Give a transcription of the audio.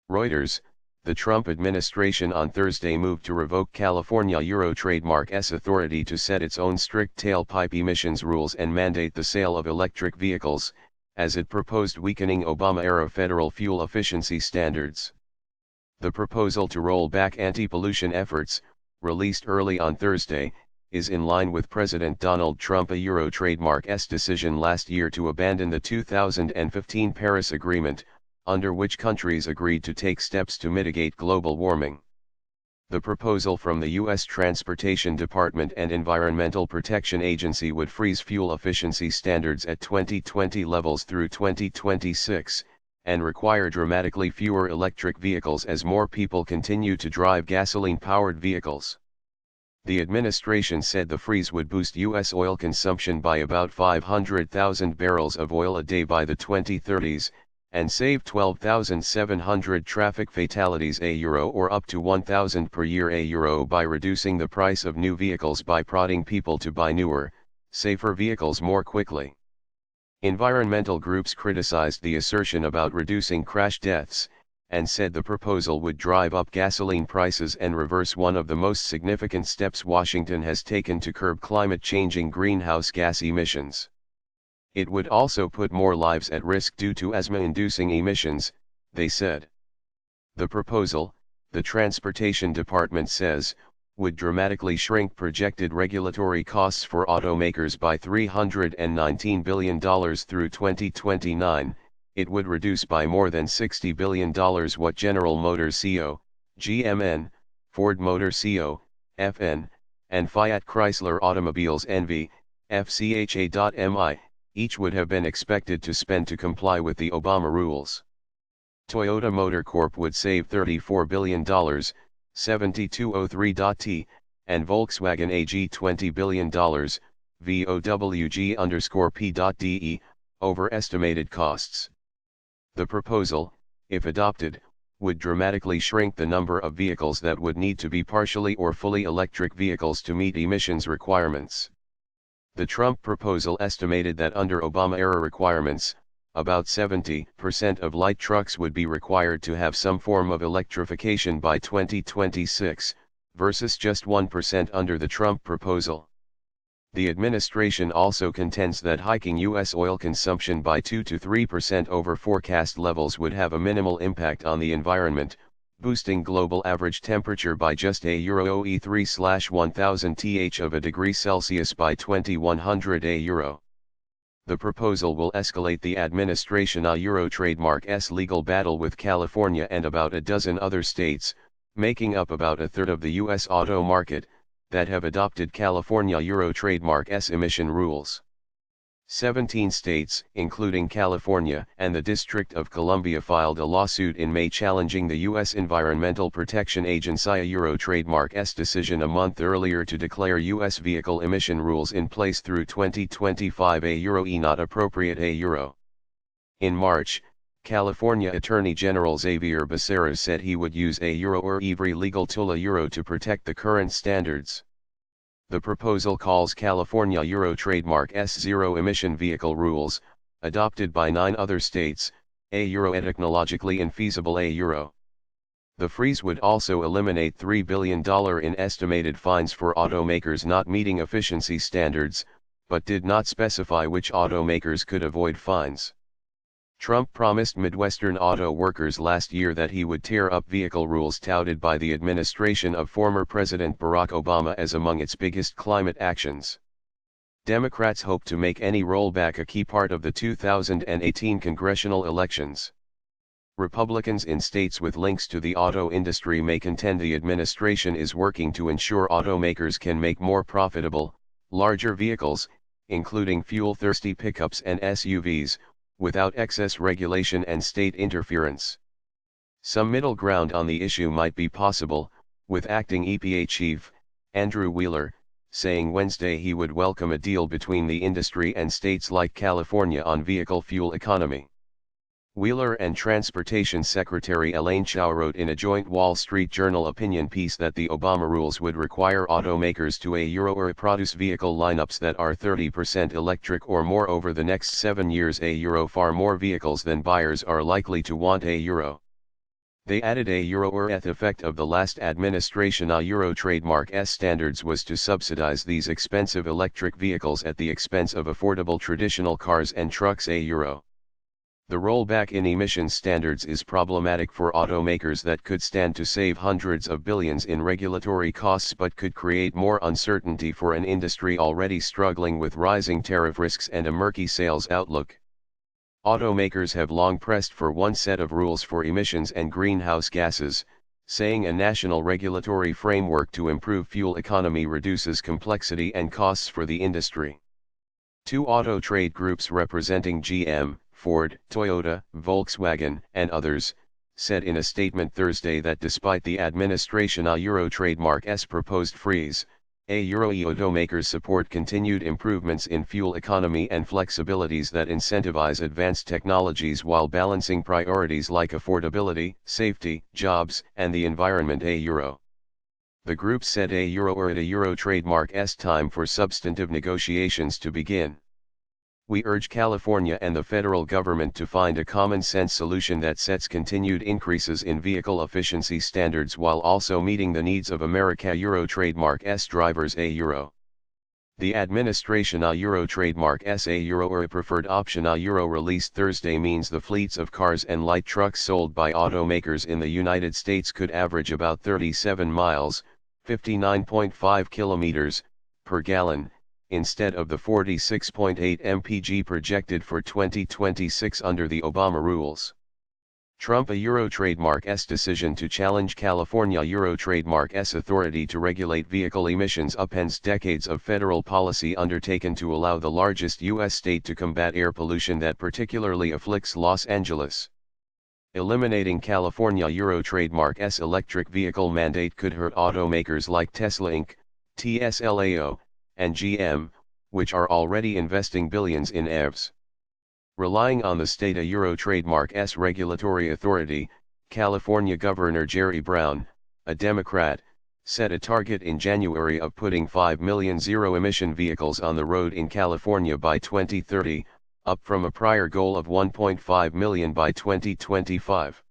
Reuters, the Trump administration on Thursday moved to revoke California Euro Trademark's authority to set its own strict tailpipe emissions rules and mandate the sale of electric vehicles, as it proposed weakening Obama-era federal fuel efficiency standards. The proposal to roll back anti-pollution efforts, released early on Thursday, is in line with President Donald Trump's Euro Trademark's decision last year to abandon the 2015 Paris Agreement, under which countries agreed to take steps to mitigate global warming. The proposal from the U.S. Transportation Department and Environmental Protection Agency would freeze fuel efficiency standards at 2020 levels through 2026, and require dramatically fewer electric vehicles as more people continue to drive gasoline-powered vehicles. The administration said the freeze would boost U.S. oil consumption by about 500,000 barrels of oil a day by the 2030s, and save 12,700 traffic fatalities euro or up to 1,000 per year euro by reducing the price of new vehicles by prodding people to buy newer, safer vehicles more quickly. Environmental groups criticized the assertion about reducing crash deaths, and said the proposal would drive up gasoline prices and reverse one of the most significant steps Washington has taken to curb climate-changing greenhouse gas emissions. It would also put more lives at risk due to asthma-inducing emissions, they said. The proposal, the Transportation Department says, would dramatically shrink projected regulatory costs for automakers by $319 billion through 2029, it would reduce by more than $60 billion what General Motors CO, GMN, Ford Motor CO, FN, and Fiat Chrysler Automobiles NV, FCHA.MI, each would have been expected to spend to comply with the Obama rules. Toyota Motor Corp would save $34 billion, 7203.T, and Volkswagen AG $20 billion, VOWG_P.DE, over estimated costs. The proposal, if adopted, would dramatically shrink the number of vehicles that would need to be partially or fully electric vehicles to meet emissions requirements. The Trump proposal estimated that under Obama-era requirements, about 70% of light trucks would be required to have some form of electrification by 2026, versus just 1% under the Trump proposal. The administration also contends that hiking U.S. oil consumption by 2 to 3% over forecast levels would have a minimal impact on the environment, boosting global average temperature by just euro E3/1000 th of a degree Celsius by 2100 euro. The proposal will escalate the administration's Euro Trademark's legal battle with California and about a dozen other states, making up about a third of the U.S. auto market, that have adopted California Euro Trademark's emission rules. 17 states, including California and the District of Columbia, filed a lawsuit in May challenging the U.S. Environmental Protection Agency Euro Trademark's decision a month earlier to declare U.S. vehicle emission rules in place through 2025 euro not appropriate euro. In March, California Attorney General Xavier Becerra said he would use euro or every legal tool euro to protect the current standards. The proposal calls California Euro Trademark's zero-emission vehicle rules, adopted by 9 other states, euro technologically infeasible euro. The freeze would also eliminate $3 billion in estimated fines for automakers not meeting efficiency standards, but did not specify which automakers could avoid fines. Trump promised Midwestern auto workers last year that he would tear up vehicle rules touted by the administration of former President Barack Obama as among its biggest climate actions. Democrats hope to make any rollback a key part of the 2018 congressional elections. Republicans in states with links to the auto industry may contend the administration is working to ensure automakers can make more profitable, larger vehicles, including fuel-thirsty pickups and SUVs, without excess regulation and state interference. Some middle ground on the issue might be possible, with acting EPA chief, Andrew Wheeler, saying Wednesday he would welcome a deal between the industry and states like California on vehicle fuel economy. Wheeler and Transportation Secretary Elaine Chao wrote in a joint Wall Street Journal opinion piece that the Obama rules would require automakers to euro or produce vehicle lineups that are 30% electric or more over the next 7 years euro, far more vehicles than buyers are likely to want euro. They added a Euro at effect of the last administration a Euro trademark S standards was to subsidize these expensive electric vehicles at the expense of affordable traditional cars and trucks a Euro. The rollback in emissions standards is problematic for automakers that could stand to save hundreds of billions in regulatory costs but could create more uncertainty for an industry already struggling with rising tariff risks and a murky sales outlook. Automakers have long pressed for one set of rules for emissions and greenhouse gases, saying a national regulatory framework to improve fuel economy reduces complexity and costs for the industry. Two auto trade groups representing GM, Ford, Toyota, Volkswagen, and others, said in a statement Thursday that despite the administration a Euro trademark S proposed freeze, a Euro automakers support continued improvements in fuel economy and flexibilities that incentivize advanced technologies while balancing priorities like affordability, safety, jobs, and the environment a Euro. The group said a Euro at a Euro trademark S time for substantive negotiations to begin. We urge California and the federal government to find a common-sense solution that sets continued increases in vehicle efficiency standards while also meeting the needs of America Euro trademark S drivers a Euro. The administration a Euro trademark S a Euro or a preferred option a Euro released Thursday means the fleets of cars and light trucks sold by automakers in the United States could average about 37 miles, 59.5 kilometers, per gallon, instead of the 46.8 mpg projected for 2026 under the Obama rules. Trump a Euro trademark S decision to challenge California Euro trademark S authority to regulate vehicle emissions upends decades of federal policy undertaken to allow the largest U.S. state to combat air pollution that particularly afflicts Los Angeles. Eliminating California Euro trademark S electric vehicle mandate could hurt automakers like Tesla Inc., TSLAO, and GM, which are already investing billions in EVs. Relying on the state a Euro trademark S regulatory authority, California Governor Jerry Brown, a Democrat, set a target in January of putting 5 million zero-emission vehicles on the road in California by 2030, up from a prior goal of 1.5 million by 2025.